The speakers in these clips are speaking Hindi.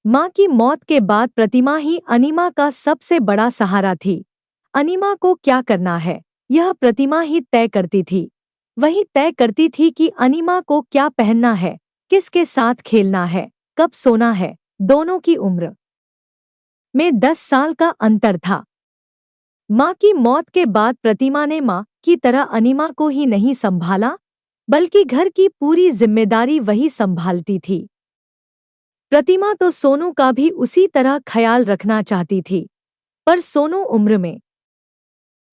माँ की मौत के बाद प्रतिमा ही अनीमा का सबसे बड़ा सहारा थी। अनीमा को क्या करना है, यह प्रतिमा ही तय करती थी। वही तय करती थी कि अनीमा को क्या पहनना है, किसके साथ खेलना है, कब सोना है। दोनों की उम्र में 10 साल का अंतर था। माँ की मौत के बाद प्रतिमा ने माँ की तरह अनीमा को ही नहीं संभाला, बल्कि घर की पूरी जिम्मेदारी वही संभालती थी। प्रतिमा तो सोनू का भी उसी तरह ख्याल रखना चाहती थी, पर सोनू उम्र में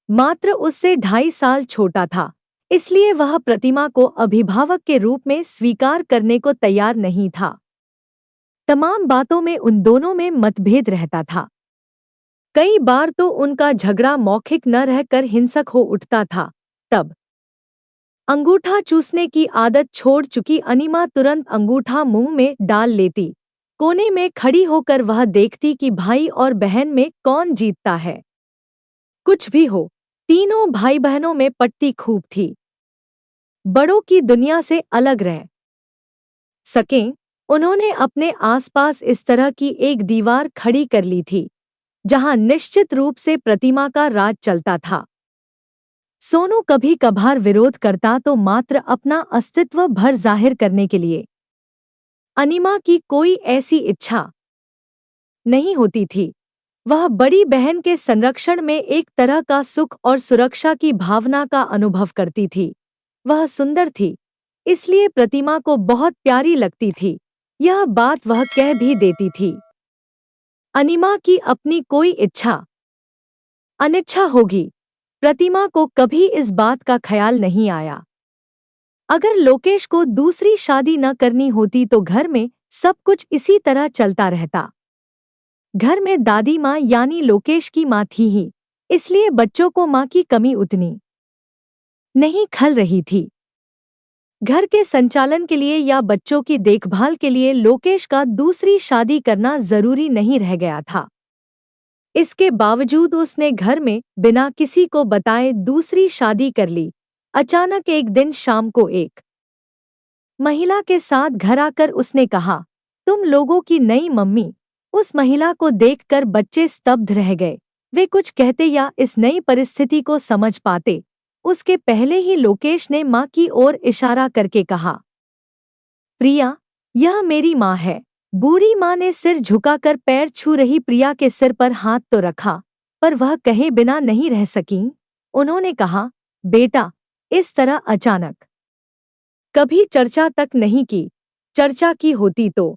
मात्र उससे 2.5 साल छोटा था, इसलिए वह प्रतिमा को अभिभावक के रूप में स्वीकार करने को तैयार नहीं था। तमाम बातों में उन दोनों में मतभेद रहता था। कई बार तो उनका झगड़ा मौखिक न रहकर हिंसक हो उठता था। तब अंगूठा चूसने की आदत छोड़ चुकी अनीमा तुरंत अंगूठा मुंह में डाल लेती। कोने में खड़ी होकर वह देखती कि भाई और बहन में कौन जीतता है। कुछ भी हो, तीनों भाई बहनों में पट्टी खूब थी। बड़ों की दुनिया से अलग रह सकें, उन्होंने अपने आसपास इस तरह की एक दीवार खड़ी कर ली थी, जहां निश्चित रूप से प्रतिमा का राज चलता था। सोनू कभी कभार विरोध करता तो मात्र अपना अस्तित्व भर जाहिर करने के लिए। अनीमा की कोई ऐसी इच्छा नहीं होती थी। वह बड़ी बहन के संरक्षण में एक तरह का सुख और सुरक्षा की भावना का अनुभव करती थी। वह सुंदर थी, इसलिए प्रतिमा को बहुत प्यारी लगती थी। यह बात वह कह भी देती थी। अनीमा की अपनी कोई इच्छा अनिच्छा होगी, प्रतिमा को कभी इस बात का ख्याल नहीं आया। अगर लोकेश को दूसरी शादी न करनी होती तो घर में सब कुछ इसी तरह चलता रहता। घर में दादी माँ यानी लोकेश की माँ थी ही, इसलिए बच्चों को माँ की कमी उतनी नहीं खल रही थी। घर के संचालन के लिए या बच्चों की देखभाल के लिए लोकेश का दूसरी शादी करना जरूरी नहीं रह गया था। इसके बावजूद उसने घर में बिना किसी को बताए दूसरी शादी कर ली। अचानक एक दिन शाम को एक महिला के साथ घर आकर उसने कहा, तुम लोगों की नई मम्मी। उस महिला को देखकर बच्चे स्तब्ध रह गए। वे कुछ कहते या इस नई परिस्थिति को समझ पाते, उसके पहले ही लोकेश ने माँ की ओर इशारा करके कहा, प्रिया, यह मेरी माँ है। बूढ़ी माँ ने सिर झुकाकर पैर छू रही प्रिया के सिर पर हाथ तो रखा, पर वह कहे बिना नहीं रह सकीं। उन्होंने कहा, बेटा, इस तरह अचानक कभी चर्चा तक नहीं की। चर्चा की होती तो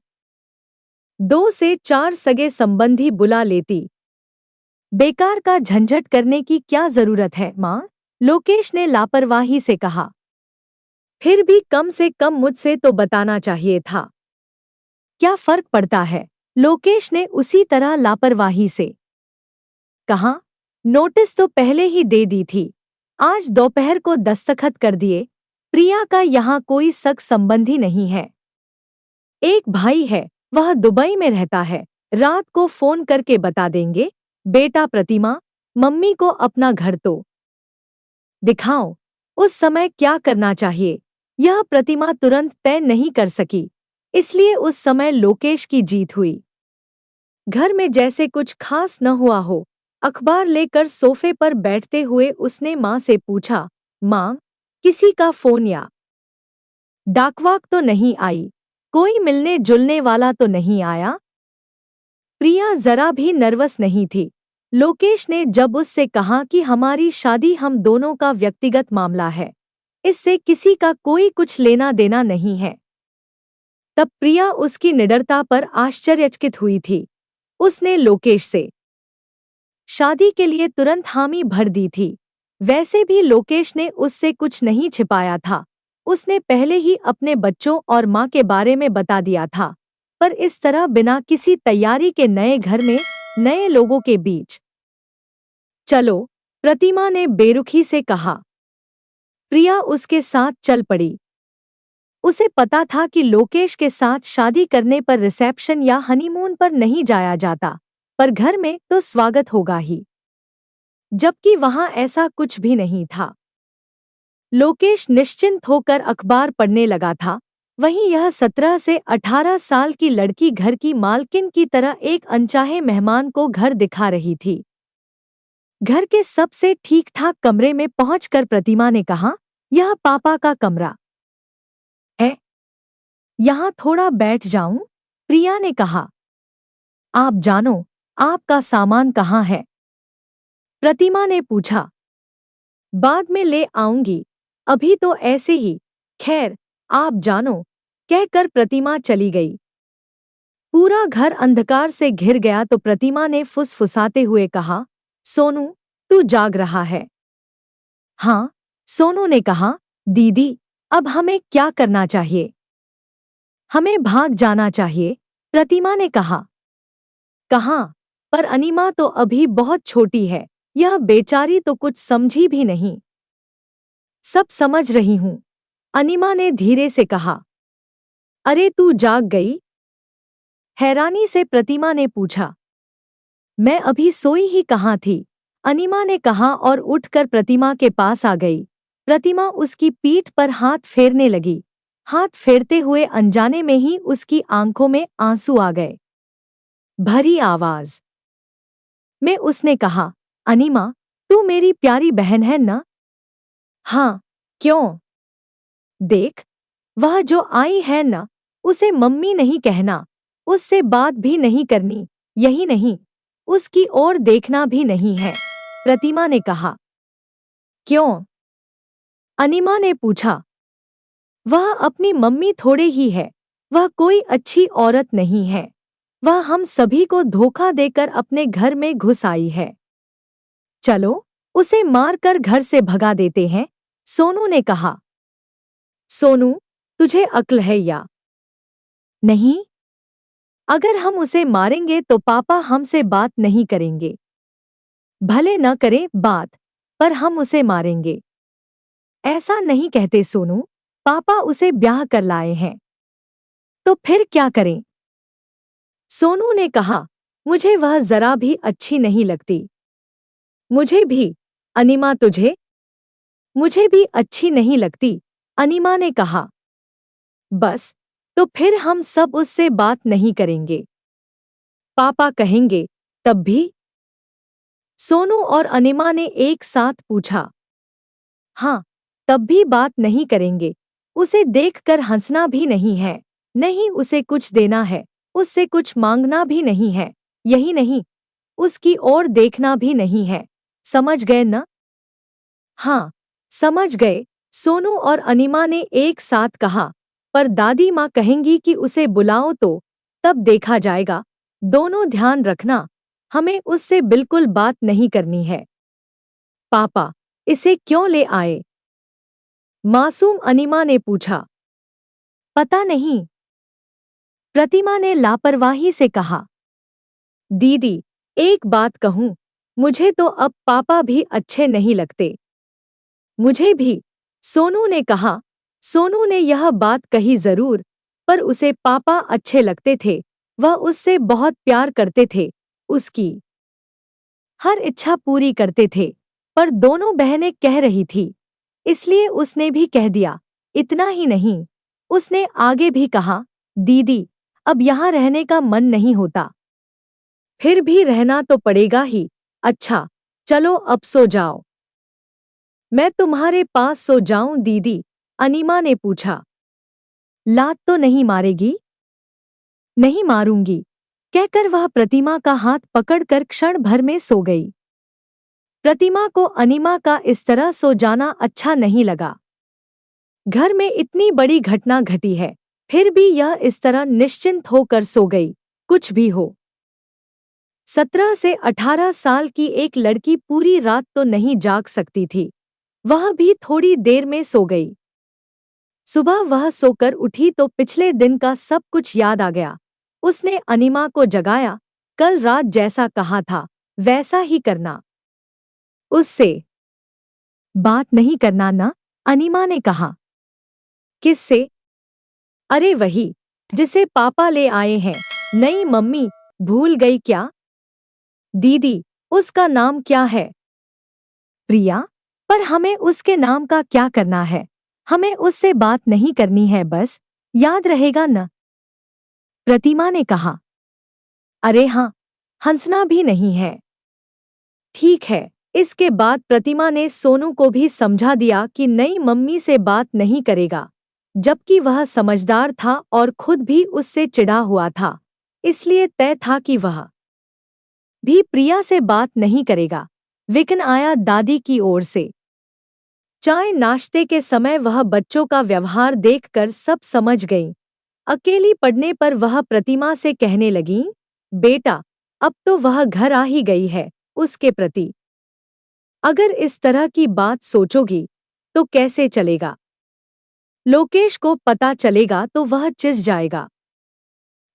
2 से 4 सगे संबंधी बुला लेती। बेकार का झंझट करने की क्या जरूरत है माँ? लोकेश ने लापरवाही से कहा। फिर भी कम से कम मुझसे तो बताना चाहिए था। क्या फर्क पड़ता है? लोकेश ने उसी तरह लापरवाही से कहा। नोटिस तो पहले ही दे दी थी। आज दोपहर को दस्तखत कर दिए। प्रिया का यहाँ कोई सग संबंधी नहीं है। एक भाई है, वह दुबई में रहता है। रात को फोन करके बता देंगे। बेटा प्रतिमा, मम्मी को अपना घर तो दिखाओ। उस समय क्या करना चाहिए, यह प्रतिमा तुरंत तय नहीं कर सकी, इसलिए उस समय लोकेश की जीत हुई। घर में जैसे कुछ खास न हुआ हो, अखबार लेकर सोफे पर बैठते हुए उसने माँ से पूछा, माँ, किसी का फोन या डाकवाक तो नहीं आई? कोई मिलने जुलने वाला तो नहीं आया? प्रिया जरा भी नर्वस नहीं थी। लोकेश ने जब उससे कहा कि हमारी शादी हम दोनों का व्यक्तिगत मामला है, इससे किसी का कोई कुछ लेना देना नहीं है, तब प्रिया उसकी निडरता पर आश्चर्यचकित हुई थी। उसने लोकेश से शादी के लिए तुरंत हामी भर दी थी। वैसे भी लोकेश ने उससे कुछ नहीं छिपाया था। उसने पहले ही अपने बच्चों और माँ के बारे में बता दिया था, पर इस तरह बिना किसी तैयारी के नए घर में नए लोगों के बीच। चलो, प्रतिमा ने बेरुखी से कहा। प्रिया उसके साथ चल पड़ी। उसे पता था कि लोकेश के साथ शादी करने पर रिसेप्शन या हनीमून पर नहीं जाया जाता, पर घर में तो स्वागत होगा ही, जबकि वहां ऐसा कुछ भी नहीं था। लोकेश निश्चिंत होकर अखबार पढ़ने लगा था। वहीं यह 17 से 18 साल की लड़की घर की मालकिन की तरह एक अनचाहे मेहमान को घर दिखा रही थी। घर के सबसे ठीक-ठाक कमरे में पहुंचकर प्रतिमा ने कहा, यह पापा का कमरा है। यहाँ थोड़ा बैठ जाऊं? प्रिया ने कहा। आप जानो, आपका सामान कहाँ है? प्रतिमा ने पूछा। बाद में ले आऊंगी, अभी तो ऐसे ही। खैर, आप जानो, कहकर प्रतिमा चली गई। पूरा घर अंधकार से घिर गया तो प्रतिमा ने फुसफुसाते हुए कहा, सोनू, तू जाग रहा है? हाँ, सोनू ने कहा। दीदी, अब हमें क्या करना चाहिए? हमें भाग जाना चाहिए, प्रतिमा ने कहा। कहाँ? पर अनीमा तो अभी बहुत छोटी है, यह बेचारी तो कुछ समझी भी नहीं। सब समझ रही हूँ, अनीमा ने धीरे से कहा। अरे तू जाग गई? हैरानी से प्रतिमा ने पूछा। मैं अभी सोई ही कहाँ थी, अनीमा ने कहा और उठकर प्रतिमा के पास आ गई। प्रतिमा उसकी पीठ पर हाथ फेरने लगी। हाथ फेरते हुए अनजाने में ही उसकी आंखों में आंसू आ गए। भरी आवाज में उसने कहा, अनीमा, तू मेरी प्यारी बहन है ना? हाँ, क्यों? देख, वह जो आई है ना, उसे मम्मी नहीं कहना, उससे बात भी नहीं करनी, यही नहीं, उसकी ओर देखना भी नहीं है, प्रतिमा ने कहा। क्यों? अनीमा ने पूछा। वह अपनी मम्मी थोड़े ही है, वह कोई अच्छी औरत नहीं है, वह हम सभी को धोखा देकर अपने घर में घुस आई है। चलो, उसे मारकर घर से भगा देते हैं, सोनू ने कहा। सोनू, तुझे अक्ल है या नहीं? अगर हम उसे मारेंगे तो पापा हमसे बात नहीं करेंगे। भले न करें बात, पर हम उसे मारेंगे। ऐसा नहीं कहते सोनू, पापा उसे ब्याह कर लाए हैं। तो फिर क्या करें? सोनू ने कहा, मुझे वह जरा भी अच्छी नहीं लगती। मुझे भी, अनीमा तुझे? मुझे भी अच्छी नहीं लगती, अनीमा ने कहा। बस, तो फिर हम सब उससे बात नहीं करेंगे। पापा कहेंगे, तब भी? सोनू और अनीमा ने एक साथ पूछा। हाँ, तब भी बात नहीं करेंगे। उसे देखकर हंसना भी नहीं है, नहीं उसे कुछ देना है, उससे कुछ मांगना भी नहीं है, यही नहीं, उसकी ओर देखना भी नहीं है। समझ गए न? हाँ, समझ गए, सोनू और अनीमा ने एक साथ कहा। पर दादी माँ कहेंगी कि उसे बुलाओ तो तब देखा जाएगा। दोनों ध्यान रखना, हमें उससे बिल्कुल बात नहीं करनी है। पापा, इसे क्यों ले आए? मासूम अनीमा ने पूछा। पता नहीं, प्रतिमा ने लापरवाही से कहा। दीदी, एक बात कहूँ, मुझे तो अब पापा भी अच्छे नहीं लगते। मुझे भी, सोनू ने कहा। सोनू ने यह बात कही जरूर, पर उसे पापा अच्छे लगते थे, वह उससे बहुत प्यार करते थे, उसकी हर इच्छा पूरी करते थे, पर दोनों बहनें कह रही थी, इसलिए उसने भी कह दिया। इतना ही नहीं, उसने आगे भी कहा, दीदी, अब यहाँ रहने का मन नहीं होता। फिर भी रहना तो पड़ेगा ही। अच्छा, चलो अब सो जाओ। मैं तुम्हारे पास सो जाऊं दीदी? अनीमा ने पूछा। लात तो नहीं मारेगी? नहीं मारूंगी, कहकर वह प्रतिमा का हाथ पकड़कर क्षण भर में सो गई। प्रतिमा को अनीमा का इस तरह सो जाना अच्छा नहीं लगा। घर में इतनी बड़ी घटना घटी है, फिर भी यह इस तरह निश्चिंत होकर सो गई, कुछ भी हो। 17 से 18 साल की एक लड़की पूरी रात तो नहीं जाग सकती थी, वह भी थोड़ी देर में सो गई। सुबह वह सोकर उठी तो पिछले दिन का सब कुछ याद आ गया। उसने अनीमा को जगाया, कल रात जैसा कहा था वैसा ही करना। उससे बात नहीं करना ना? अनीमा ने कहा। किससे? अरे वही, जिसे पापा ले आए हैं। नहीं मम्मी, भूल गई क्या? दीदी, उसका नाम क्या है? प्रिया। पर हमें उसके नाम का क्या करना है? हमें उससे बात नहीं करनी है बस। याद रहेगा न? प्रतिमा ने कहा। अरे हाँ, हंसना भी नहीं है। ठीक है। इसके बाद प्रतिमा ने सोनू को भी समझा दिया कि नई मम्मी से बात नहीं करेगा, जबकि वह समझदार था और खुद भी उससे चिढ़ा हुआ था। इसलिए तय था कि वह भी प्रिया से बात नहीं करेगा। विकन आया दादी की ओर से। चाय नाश्ते के समय वह बच्चों का व्यवहार देखकर सब समझ गई। अकेली पड़ने पर वह प्रतिमा से कहने लगी, बेटा, अब तो वह घर आ ही गई है, उसके प्रति अगर इस तरह की बात सोचोगी तो कैसे चलेगा? लोकेश को पता चलेगा तो वह चिढ़ जाएगा।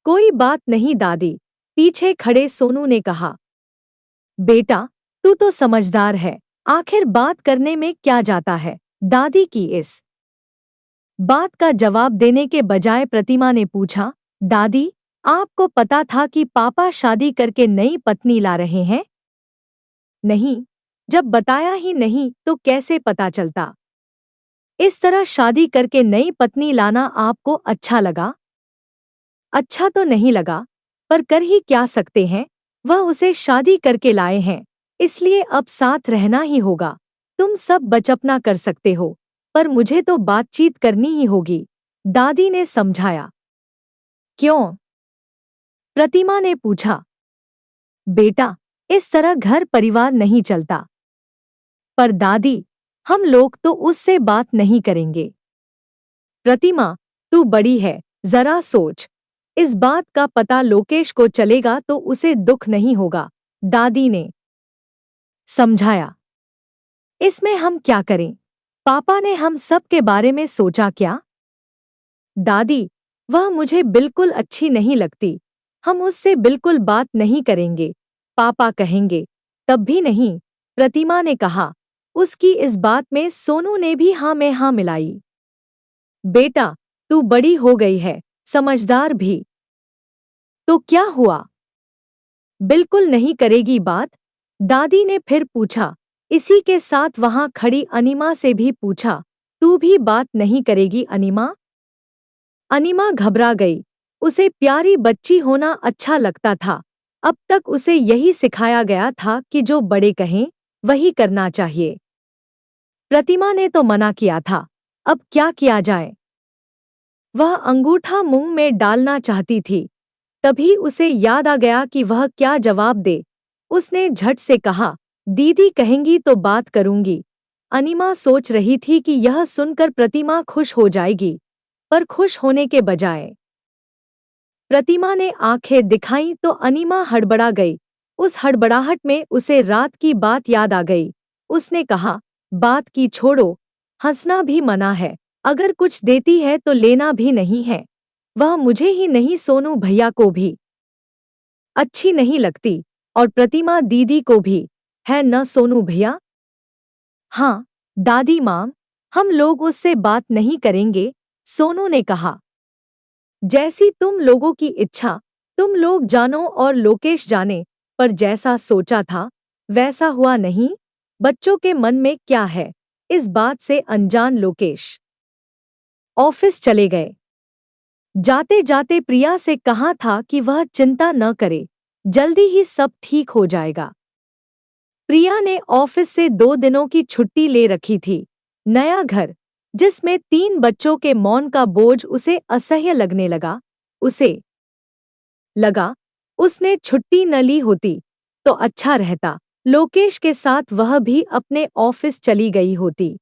कोई बात नहीं दादी, पीछे खड़े सोनू ने कहा। बेटा, तू तो समझदार है, आखिर बात करने में क्या जाता है? दादी की इस बात का जवाब देने के बजाय प्रतिमा ने पूछा, दादी, आपको पता था कि पापा शादी करके नई पत्नी ला रहे हैं? नहीं, जब बताया ही नहीं तो कैसे पता चलता? इस तरह शादी करके नई पत्नी लाना आपको अच्छा लगा? अच्छा तो नहीं लगा, पर कर ही क्या सकते हैं, वह उसे शादी करके लाए हैं, इसलिए अब साथ रहना ही होगा। तुम सब बचपना कर सकते हो, पर मुझे तो बातचीत करनी ही होगी, दादी ने समझाया। क्यों? प्रतिमा ने पूछा। बेटा, इस तरह घर परिवार नहीं चलता। पर दादी, हम लोग तो उससे बात नहीं करेंगे। प्रतिमा, तू बड़ी है, जरा सोच। इस बात का पता लोकेश को चलेगा तो उसे दुख नहीं होगा, दादी ने समझाया। इसमें हम क्या करें? पापा ने हम सब के बारे में सोचा क्या? दादी, वह मुझे बिल्कुल अच्छी नहीं लगती। हम उससे बिल्कुल बात नहीं करेंगे, पापा कहेंगे। तब भी नहीं, प्रतिमा ने कहा। उसकी इस बात में सोनू ने भी हाँ में हाँ मिलाई। बेटा, तू बड़ी हो गई है, समझदार भी। तो क्या हुआ? बिल्कुल नहीं करेगी बात? दादी ने फिर पूछा। इसी के साथ वहां खड़ी अनीमा से भी पूछा, तू भी बात नहीं करेगी अनीमा? अनीमा घबरा गई। उसे प्यारी बच्ची होना अच्छा लगता था। अब तक उसे यही सिखाया गया था कि जो बड़े कहें वही करना चाहिए। प्रतिमा ने तो मना किया था, अब क्या किया जाए? वह अंगूठा मुंह में डालना चाहती थी। तभी उसे याद आ गया कि वह क्या जवाब दे। उसने झट से कहा, दीदी कहेंगी तो बात करूंगी। अनीमा सोच रही थी कि यह सुनकर प्रतिमा खुश हो जाएगी, पर खुश होने के बजाय प्रतिमा ने आंखें दिखाईं तो अनीमा हड़बड़ा गई। उस हड़बड़ाहट में उसे रात की बात याद आ गई। उसने कहा, बात की छोड़ो, हंसना भी मना है। अगर कुछ देती है तो लेना भी नहीं है। वह मुझे ही नहीं, सोनू भैया को भी अच्छी नहीं लगती, और प्रतिमा दीदी को भी, है न सोनू भैया? हाँ, दादी माँ, हम लोग उससे बात नहीं करेंगे, सोनू ने कहा। जैसी तुम लोगों की इच्छा, तुम लोग जानो और लोकेश जाने, पर जैसा सोचा था वैसा हुआ नहीं। बच्चों के मन में क्या है, इस बात से अनजान लोकेश ऑफिस चले गए। जाते जाते प्रिया से कहा था कि वह चिंता न करे, जल्दी ही सब ठीक हो जाएगा। प्रिया ने ऑफिस से 2 दिनों की छुट्टी ले रखी थी। नया घर, जिसमें 3 बच्चों के मौन का बोझ उसे असह्य लगने लगा। उसे लगा, उसने छुट्टी न ली होती तो अच्छा रहता। लोकेश के साथ वह भी अपने ऑफिस चली गई होती।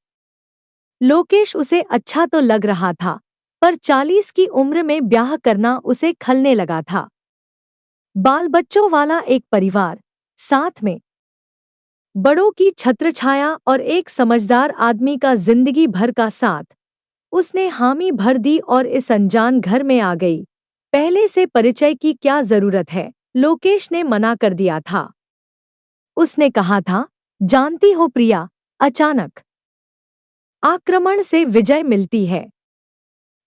लोकेश उसे अच्छा तो लग रहा था, पर 40 की उम्र में ब्याह करना उसे खलने लगा था। बाल बच्चों वाला एक परिवार, साथ में बड़ों की छत्रछाया और एक समझदार आदमी का जिंदगी भर का साथ। उसने हामी भर दी और इस अनजान घर में आ गई। पहले से परिचय की क्या जरूरत है? लोकेश ने मना कर दिया था। उसने कहा था, जानती हो प्रिया, अचानक आक्रमण से विजय मिलती है।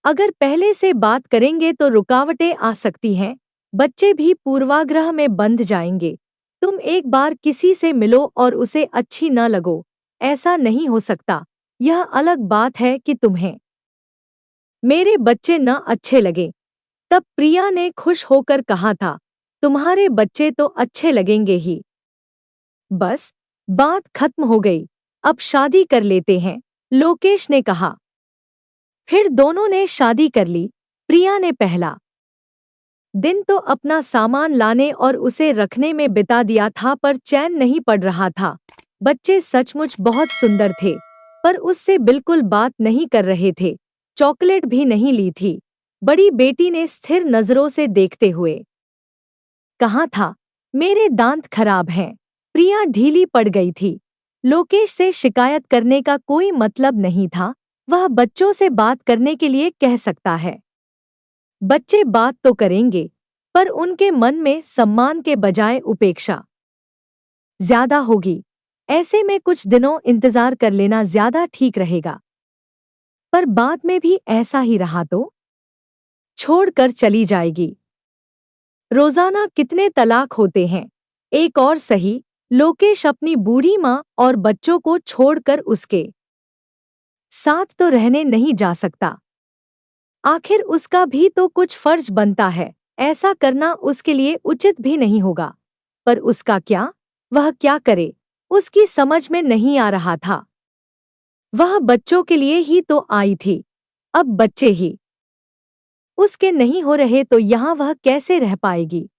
अगर पहले से बात करेंगे तो रुकावटें आ सकती हैं, बच्चे भी पूर्वाग्रह में बंध जाएंगे। तुम एक बार किसी से मिलो और उसे अच्छी न लगो, ऐसा नहीं हो सकता। यह अलग बात है कि तुम्हें मेरे बच्चे न अच्छे लगे। तब प्रिया ने खुश होकर कहा था, तुम्हारे बच्चे तो अच्छे लगेंगे ही। बस, बात खत्म हो गई, अब शादी कर लेते हैं, लोकेश ने कहा। फिर दोनों ने शादी कर ली। प्रिया ने पहला दिन तो अपना सामान लाने और उसे रखने में बिता दिया था, पर चैन नहीं पड़ रहा था। बच्चे सचमुच बहुत सुंदर थे, पर उससे बिल्कुल बात नहीं कर रहे थे। चॉकलेट भी नहीं ली थी। बड़ी बेटी ने स्थिर नजरों से देखते हुए कहा था, मेरे दांत खराब हैं। प्रिया ढीली पड़ गई थी। लोकेश से शिकायत करने का कोई मतलब नहीं था, वह बच्चों से बात करने के लिए कह सकता है। बच्चे बात तो करेंगे, पर उनके मन में सम्मान के बजाय उपेक्षा ज्यादा होगी। ऐसे में कुछ दिनों इंतजार कर लेना ज्यादा ठीक रहेगा। पर बाद में भी ऐसा ही रहा तो छोड़कर चली जाएगी। रोजाना कितने तलाक होते हैं। एक और सही, लोकेश अपनी बूढ़ी माँ और बच्चों को छोड़कर उसके साथ तो रहने नहीं जा सकता। आखिर उसका भी तो कुछ फर्ज बनता है। ऐसा करना उसके लिए उचित भी नहीं होगा। पर उसका क्या? वह क्या करे? उसकी समझ में नहीं आ रहा था। वह बच्चों के लिए ही तो आई थी। अब बच्चे ही उसके नहीं हो रहे तो यहाँ वह कैसे रह पाएगी?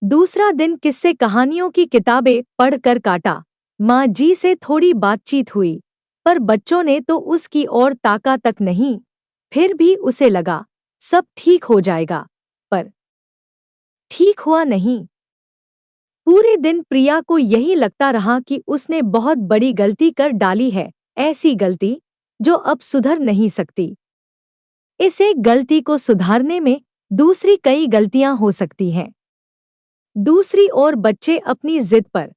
दूसरा दिन किस्से कहानियों की किताबें पढ़कर काटा। माँ जी से थोड़ी बातचीत हुई, पर बच्चों ने तो उसकी ओर ताका तक नहीं। फिर भी उसे लगा सब ठीक हो जाएगा, पर ठीक हुआ नहीं। पूरे दिन प्रिया को यही लगता रहा कि उसने बहुत बड़ी गलती कर डाली है, ऐसी गलती जो अब सुधर नहीं सकती। इस एक गलती को सुधारने में दूसरी कई गलतियां हो सकती हैं। दूसरी ओर बच्चे अपनी जिद पर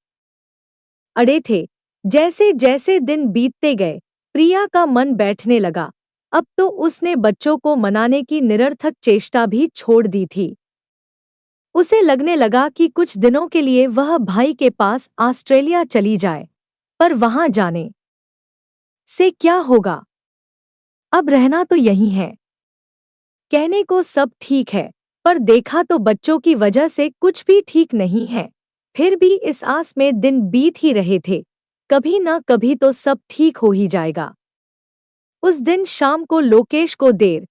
अड़े थे। जैसे जैसे दिन बीतते गए, प्रिया का मन बैठने लगा। अब तो उसने बच्चों को मनाने की निरर्थक चेष्टा भी छोड़ दी थी। उसे लगने लगा कि कुछ दिनों के लिए वह भाई के पास ऑस्ट्रेलिया चली जाए, पर वहां जाने से क्या होगा? अब रहना तो यही है। कहने को सब ठीक है, पर देखा तो बच्चों की वजह से कुछ भी ठीक नहीं है। फिर भी इस आस में दिन बीत ही रहे थे, कभी ना कभी तो सब ठीक हो ही जाएगा। उस दिन शाम को लोकेश को देर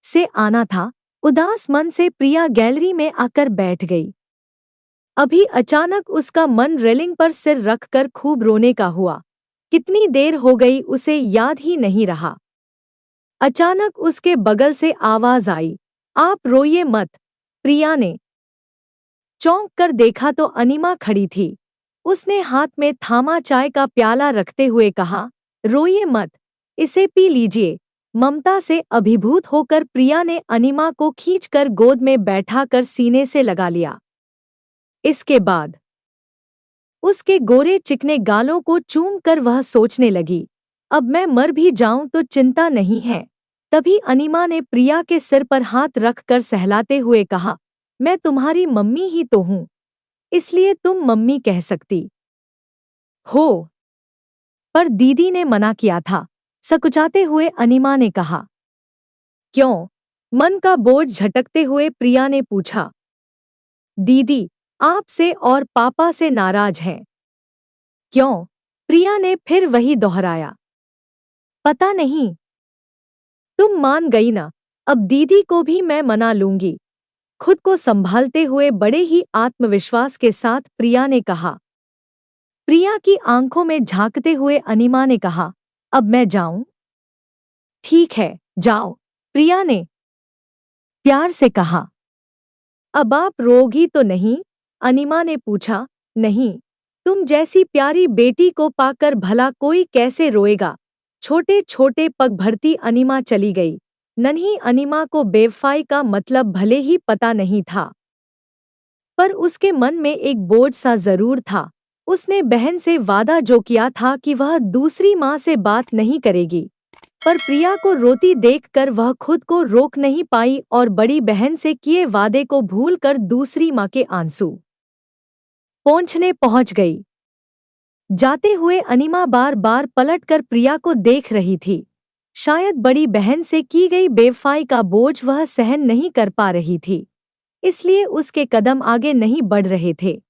से आना था। उदास मन से प्रिया गैलरी में आकर बैठ गई। अभी अचानक उसका मन रेलिंग पर सिर रखकर खूब रोने का हुआ। कितनी देर हो गई उसे याद ही नहीं रहा। अचानक उसके बगल से आवाज आई, आप रोइए मत। प्रिया ने चौंक कर देखा तो अनीमा खड़ी थी। उसने हाथ में थामा चाय का प्याला रखते हुए कहा, रोइए मत, इसे पी लीजिए। ममता से अभिभूत होकर प्रिया ने अनीमा को खींचकर गोद में बैठाकर सीने से लगा लिया। इसके बाद उसके गोरे चिकने गालों को चूम कर वह सोचने लगी, अब मैं मर भी जाऊं तो चिंता नहीं है। तभी अनीमा ने प्रिया के सिर पर हाथ रखकर सहलाते हुए कहा, मैं तुम्हारी मम्मी ही तो हूँ, इसलिए तुम मम्मी कह सकती हो। पर दीदी ने मना किया था। सकुचाते हुए अनीमा ने कहा, क्यों? मन का बोझ झटकते हुए प्रिया ने पूछा। दीदी आपसे और पापा से नाराज हैं। क्यों? प्रिया ने फिर वही दोहराया। पता नहीं। तुम मान गई ना, अब दीदी को भी मैं मना लूंगी। खुद को संभालते हुए बड़े ही आत्मविश्वास के साथ प्रिया ने कहा। प्रिया की आंखों में झांकते हुए अनीमा ने कहा, अब मैं जाऊं? ठीक है, जाओ, प्रिया ने प्यार से कहा। अब आप रोगी तो नहीं? अनीमा ने पूछा। नहीं, तुम जैसी प्यारी बेटी को पाकर भला कोई कैसे रोएगा? छोटे छोटे पग भरती अनीमा चली गई। नन्ही अनीमा को बेवफाई का मतलब भले ही पता नहीं था, पर उसके मन में एक बोझ सा जरूर था। उसने बहन से वादा जो किया था कि वह दूसरी माँ से बात नहीं करेगी, पर प्रिया को रोती देखकर वह खुद को रोक नहीं पाई और बड़ी बहन से किए वादे को भूलकर दूसरी माँ के आंसू पोंछने पहुंच गई। जाते हुए अनीमा बार बार पलटकर प्रिया को देख रही थी। शायद बड़ी बहन से की गई बेवफाई का बोझ वह सहन नहीं कर पा रही थी, इसलिए उसके कदम आगे नहीं बढ़ रहे थे।